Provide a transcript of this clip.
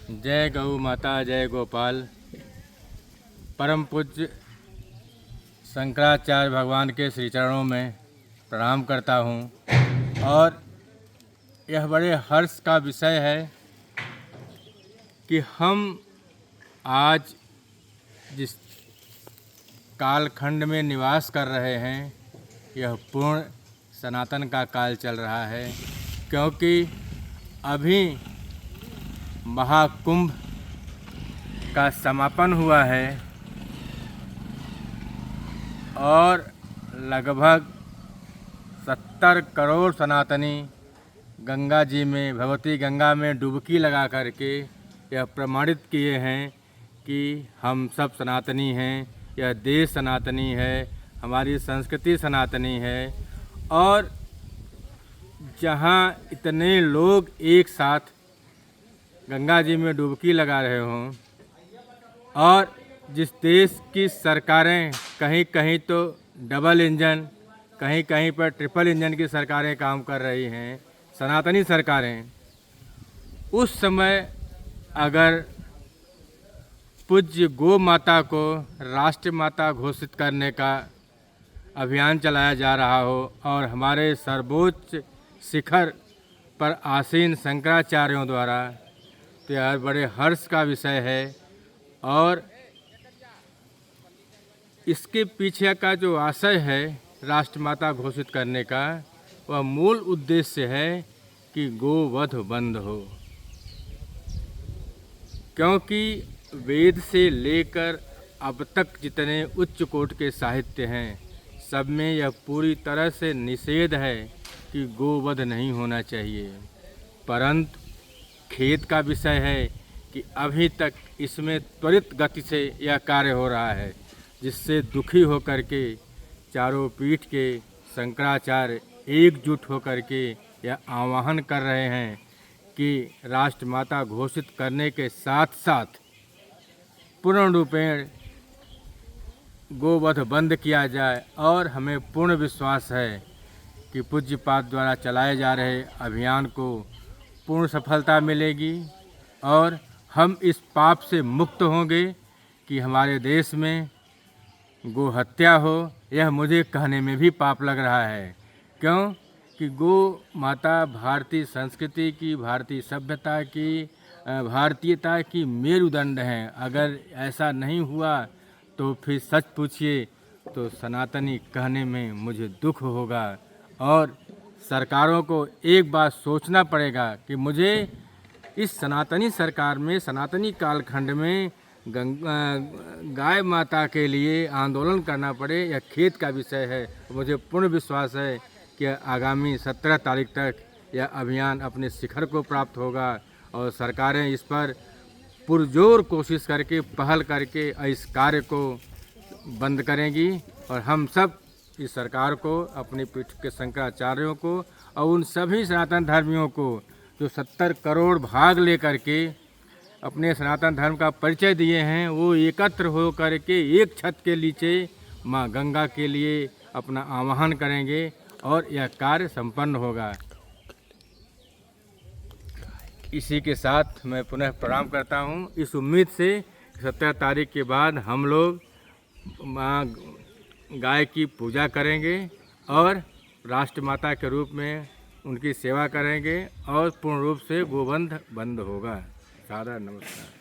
जय गौ माता, जय गोपाल। परम पूज्य शंकराचार्य भगवान के श्री चरणों में प्रणाम करता हूँ। और यह बड़े हर्ष का विषय है कि हम आज जिस कालखंड में निवास कर रहे हैं, यह पूर्ण सनातन का काल चल रहा है, क्योंकि अभी महाकुंभ का समापन हुआ है और लगभग 70 करोड़ सनातनी गंगा जी में, भगवती गंगा में डुबकी लगा करके यह प्रमाणित किए हैं कि हम सब सनातनी हैं, यह देश सनातनी है, हमारी संस्कृति सनातनी है। और जहाँ इतने लोग एक साथ गंगा जी में डुबकी लगा रहे हों और जिस देश की सरकारें कहीं कहीं तो डबल इंजन, कहीं कहीं पर ट्रिपल इंजन की सरकारें काम कर रही हैं, सनातनी सरकारें, उस समय अगर पूज्य गौ माता को राष्ट्र माता घोषित करने का अभियान चलाया जा रहा हो और हमारे सर्वोच्च शिखर पर आसीन शंकराचार्यों द्वारा, तो यह बड़े हर्ष का विषय है। और इसके पीछे का जो आशय है राष्ट्रमाता घोषित करने का, वह मूल उद्देश्य है कि गोवध बंद हो। क्योंकि वेद से लेकर अब तक जितने उच्च कोटि के साहित्य हैं, सब में यह पूरी तरह से निषेध है कि गोवध नहीं होना चाहिए। परंतु खेद का विषय है कि अभी तक इसमें त्वरित गति से यह कार्य हो रहा है, जिससे दुखी होकर के चारों पीठ के शंकराचार्य एकजुट होकर के यह आह्वान कर रहे हैं कि राष्ट्रमाता घोषित करने के साथ साथ पूर्ण रूपेण गोवध बंद किया जाए। और हमें पूर्ण विश्वास है कि पूज्यपाद द्वारा चलाए जा रहे अभियान को पूर्ण सफलता मिलेगी और हम इस पाप से मुक्त होंगे कि हमारे देश में गो हत्या हो। यह मुझे कहने में भी पाप लग रहा है, क्यों कि गो माता भारतीय संस्कृति की, भारतीय सभ्यता की, भारतीयता की मेरुदंड हैं। अगर ऐसा नहीं हुआ तो फिर सच पूछिए तो सनातनी कहने में मुझे दुख होगा। और सरकारों को एक बात सोचना पड़ेगा कि मुझे इस सनातनी सरकार में, सनातनी कालखंड में गाय माता के लिए आंदोलन करना पड़े, यह खेद का विषय है। मुझे पूर्ण विश्वास है कि आगामी 17 तारीख तक यह अभियान अपने शिखर को प्राप्त होगा और सरकारें इस पर पुरजोर कोशिश करके, पहल करके इस कार्य को बंद करेंगी। और हम सब इस सरकार को, अपनी पीठ के शंकराचार्यों को और उन सभी सनातन धर्मियों को जो 70 करोड़ भाग लेकर के अपने सनातन धर्म का परिचय दिए हैं, वो एकत्र हो करके एक छत के नीचे माँ गंगा के लिए अपना आह्वान करेंगे और यह कार्य संपन्न होगा। इसी के साथ मैं पुनः प्रणाम करता हूँ, इस उम्मीद से 17 तारीख के बाद हम लोग माँ गाय की पूजा करेंगे और राष्ट्रमाता के रूप में उनकी सेवा करेंगे और पूर्ण रूप से गोवध बंद होगा। सादर नमस्कार।